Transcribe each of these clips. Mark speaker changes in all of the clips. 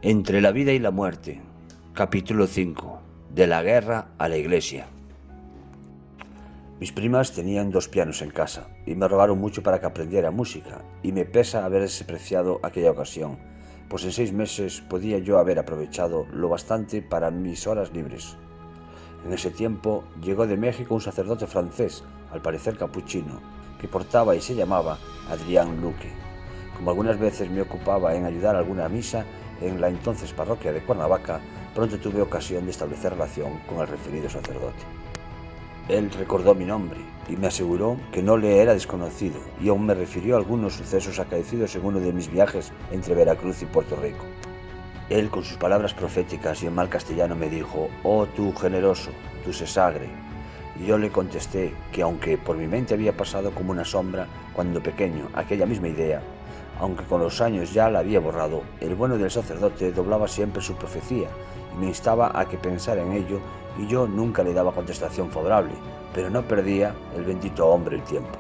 Speaker 1: Entre la vida y la muerte, capítulo 5, de la guerra a la iglesia. Mis primas tenían 2 pianos en casa y me rogaron mucho para que aprendiera música, y me pesa haber despreciado aquella ocasión, pues en 6 meses podía yo haber aprovechado lo bastante para mis horas libres. En ese tiempo llegó de México un sacerdote francés, al parecer capuchino, que portaba y se llamaba Adrián Luque. Como algunas veces me ocupaba en ayudar a alguna misa en la entonces parroquia de Cuernavaca, pronto tuve ocasión de establecer relación con el referido sacerdote. Él recordó mi nombre y me aseguró que no le era desconocido, y aún me refirió a algunos sucesos acaecidos en uno de mis viajes entre Veracruz y Puerto Rico. Él, con sus palabras proféticas y en mal castellano, me dijo: «Oh tú generoso, tú sesagre». Y yo le contesté que, aunque por mi mente había pasado como una sombra cuando pequeño aquella misma idea, aunque con los años ya la había borrado, el bueno del sacerdote doblaba siempre su profecía y me instaba a que pensara en ello, y yo nunca le daba contestación favorable, pero no perdía el bendito hombre el tiempo.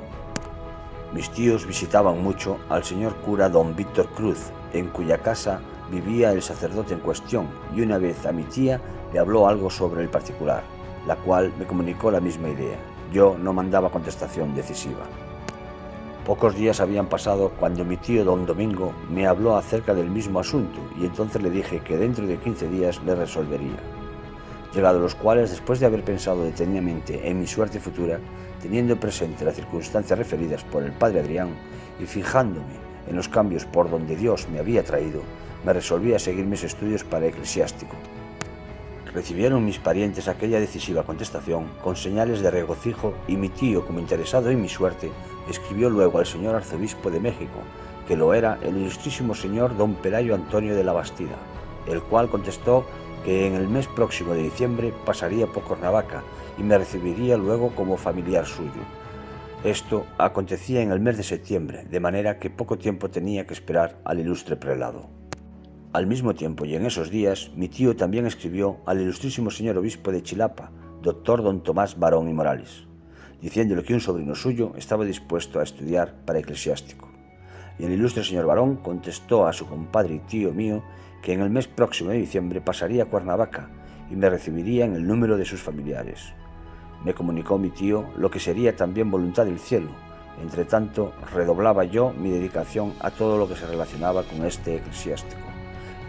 Speaker 1: Mis tíos visitaban mucho al señor cura don Víctor Cruz, en cuya casa vivía el sacerdote en cuestión, y una vez a mi tía le habló algo sobre el particular, la cual me comunicó la misma idea. Yo no mandaba contestación decisiva. Pocos días habían pasado cuando mi tío don Domingo me habló acerca del mismo asunto, y entonces le dije que dentro de 15 días le resolvería. Llegados los cuales, después de haber pensado detenidamente en mi suerte futura, teniendo presente las circunstancias referidas por el padre Adrián y fijándome en los cambios por donde Dios me había traído, me resolví a seguir mis estudios para eclesiástico. Recibieron mis parientes aquella decisiva contestación con señales de regocijo, y mi tío, como interesado en mi suerte, escribió luego al señor arzobispo de México, que lo era el ilustrísimo señor don Pelayo Antonio de la Bastida, el cual contestó que en el mes próximo de diciembre pasaría por Cuernavaca y me recibiría luego como familiar suyo. Esto acontecía en el mes de septiembre, de manera que poco tiempo tenía que esperar al ilustre prelado. Al mismo tiempo, y en esos días, mi tío también escribió al ilustrísimo señor obispo de Chilapa, doctor don Tomás Barón y Morales, diciéndole que un sobrino suyo estaba dispuesto a estudiar para eclesiástico. Y el ilustre señor Barón contestó a su compadre y tío mío que en el mes próximo de diciembre pasaría a Cuernavaca y me recibiría en el número de sus familiares. Me comunicó mi tío lo que sería también voluntad del cielo. Entre tanto, redoblaba yo mi dedicación a todo lo que se relacionaba con este eclesiástico,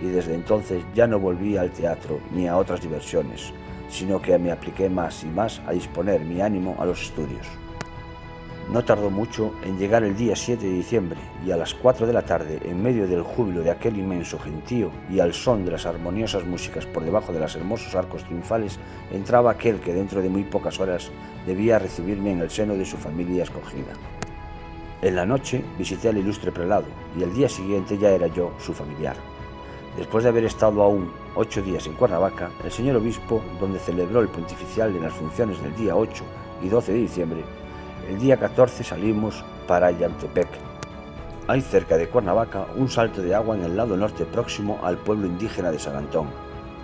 Speaker 1: y desde entonces ya no volví al teatro ni a otras diversiones, sino que me apliqué más y más a disponer mi ánimo a los estudios. No tardó mucho en llegar el día 7 de diciembre, y a las 4 de la tarde, en medio del júbilo de aquel inmenso gentío y al son de las armoniosas músicas por debajo de los hermosos arcos triunfales, entraba aquel que dentro de muy pocas horas debía recibirme en el seno de su familia escogida. En la noche visité al ilustre prelado, y el día siguiente ya era yo su familiar. Después de haber estado aún 8 días en Cuernavaca, el señor obispo, donde celebró el pontificial en las funciones del día 8 y 12 de diciembre, el día 14 salimos para Yantepec. Hay cerca de Cuernavaca un salto de agua en el lado norte próximo al pueblo indígena de San Antón,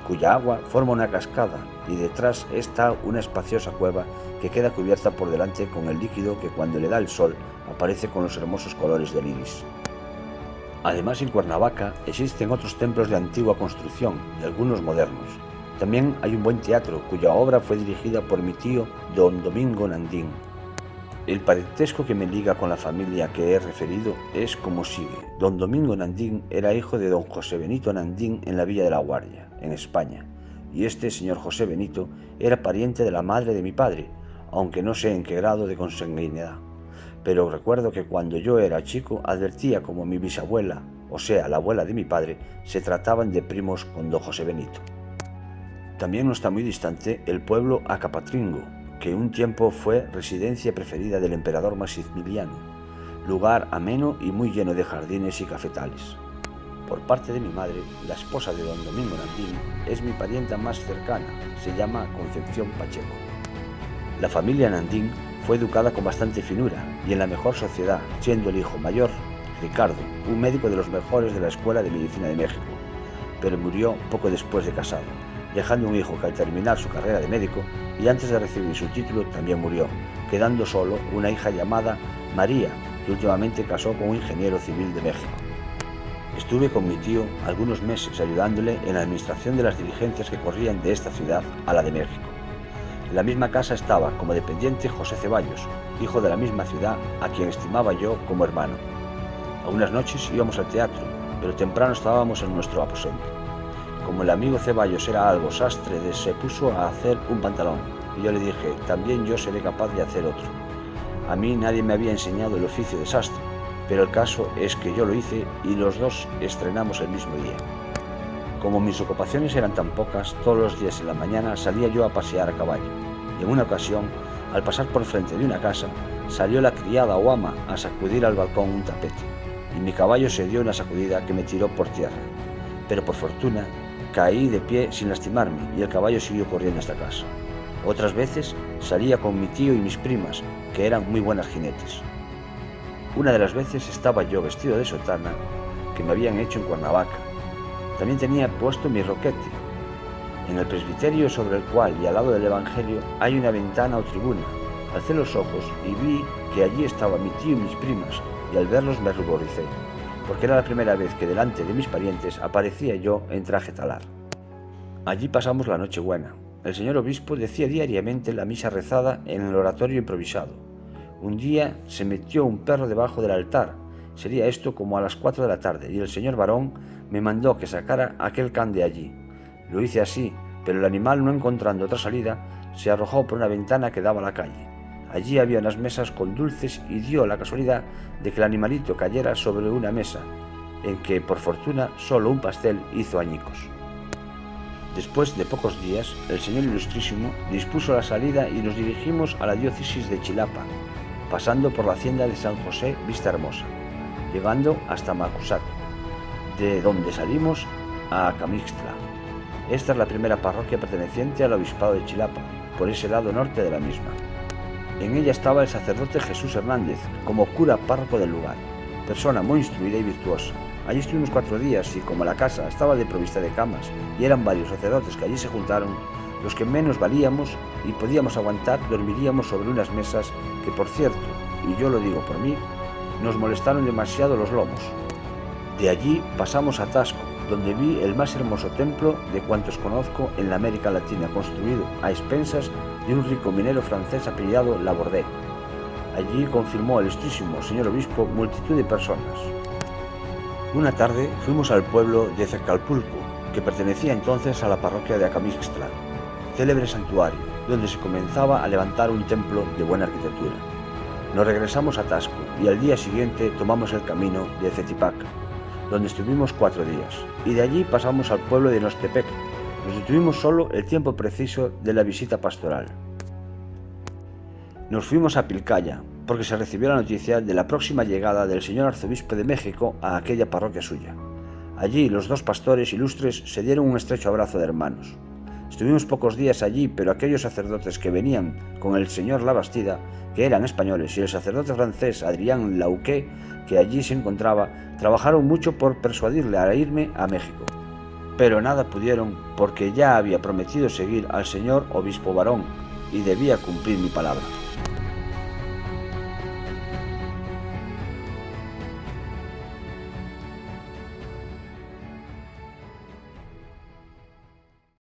Speaker 1: cuya agua forma una cascada, y detrás está una espaciosa cueva que queda cubierta por delante con el líquido que, cuando le da el sol, aparece con los hermosos colores del iris. Además, en Cuernavaca existen otros templos de antigua construcción y algunos modernos. También hay un buen teatro cuya obra fue dirigida por mi tío don Domingo Nandín. El parentesco que me liga con la familia que he referido es como sigue. Don Domingo Nandín era hijo de don José Benito Nandín en la Villa de la Guardia, en España, y este señor José Benito era pariente de la madre de mi padre, aunque no sé en qué grado de consanguinidad. Pero recuerdo que cuando yo era chico advertía como mi bisabuela, o sea, la abuela de mi padre, se trataban de primos con don José Benito. También no está muy distante el pueblo Acapatringo, que un tiempo fue residencia preferida del emperador Maximiliano, lugar ameno y muy lleno de jardines y cafetales. Por parte de mi madre, la esposa de don Domingo Nandín es mi parienta más cercana, se llama Concepción Pacheco. La familia Nandín fue educada con bastante finura y en la mejor sociedad, siendo el hijo mayor, Ricardo, un médico de los mejores de la Escuela de Medicina de México, pero murió poco después de casado, dejando un hijo que al terminar su carrera de médico y antes de recibir su título también murió, quedando solo una hija llamada María, que últimamente casó con un ingeniero civil de México. Estuve con mi tío algunos meses ayudándole en la administración de las diligencias que corrían de esta ciudad a la de México. En la misma casa estaba como dependiente José Ceballos, hijo de la misma ciudad, a quien estimaba yo como hermano. Algunas noches íbamos al teatro, pero temprano estábamos en nuestro aposento. Como el amigo Ceballos era algo sastre, se puso a hacer un pantalón, y yo le dije, también yo seré capaz de hacer otro. A mí nadie me había enseñado el oficio de sastre, pero el caso es que yo lo hice y los dos estrenamos el mismo día. Como mis ocupaciones eran tan pocas, todos los días en la mañana salía yo a pasear a caballo, y en una ocasión, al pasar por frente de una casa, salió la criada o ama a sacudir al balcón un tapete, y mi caballo se dio una sacudida que me tiró por tierra, pero por fortuna caí de pie sin lastimarme y el caballo siguió corriendo hasta casa. Otras veces salía con mi tío y mis primas, que eran muy buenas jinetes. Una de las veces estaba yo vestido de sotana que me habían hecho en Cuernavaca. También tenía puesto mi roquete. En el presbiterio sobre el cual y al lado del Evangelio hay una ventana o tribuna. Alcé los ojos y vi que allí estaba mi tío y mis primas, y al verlos me ruboricé, porque era la primera vez que delante de mis parientes aparecía yo en traje talar. Allí pasamos la Nochebuena. El señor obispo decía diariamente la misa rezada en el oratorio improvisado. Un día se metió un perro debajo del altar, sería esto como a las 4 de la tarde, y el señor barón me mandó que sacara aquel can de allí. Lo hice así, pero el animal, no encontrando otra salida, se arrojó por una ventana que daba a la calle. Allí había unas mesas con dulces y dio la casualidad de que el animalito cayera sobre una mesa, en que, por fortuna, solo un pastel hizo añicos. Después de pocos días, el señor Ilustrísimo dispuso la salida y nos dirigimos a la diócesis de Chilapa, pasando por la hacienda de San José Vista Hermosa, llegando hasta Macusato, de donde salimos a Acamixtla. Esta es la primera parroquia perteneciente al obispado de Chilapa, por ese lado norte de la misma. En ella estaba el sacerdote Jesús Hernández, como cura párroco del lugar, persona muy instruida y virtuosa. Allí estuvimos 4 días y como la casa estaba desprovista de camas y eran varios sacerdotes que allí se juntaron, los que menos valíamos y podíamos aguantar dormiríamos sobre unas mesas que, por cierto, y yo lo digo por mí, nos molestaron demasiado los lomos. De allí pasamos a Tasco, donde vi el más hermoso templo de cuantos conozco en la América Latina, construido a expensas de un rico minero francés apellidado Laborde. Allí confirmó el ilustrísimo señor obispo multitud de personas. Una tarde fuimos al pueblo de Zacalpulco, que pertenecía entonces a la parroquia de Acamixtla, célebre santuario, donde se comenzaba a levantar un templo de buena arquitectura. Nos regresamos a Tasco y al día siguiente tomamos el camino de Cetipaca, donde estuvimos 4 días, y de allí pasamos al pueblo de Nostepec. Nos detuvimos solo el tiempo preciso de la visita pastoral. Nos fuimos a Pilcaya, porque se recibió la noticia de la próxima llegada del señor arzobispo de México a aquella parroquia suya. Allí los 2 pastores ilustres se dieron un estrecho abrazo de hermanos. Estuvimos pocos días allí, pero aquellos sacerdotes que venían con el señor Labastida, que eran españoles, y el sacerdote francés Adrián Lauqué, que allí se encontraba, trabajaron mucho por persuadirle a irme a México. Pero nada pudieron, porque ya había prometido seguir al señor obispo barón y debía cumplir mi palabra.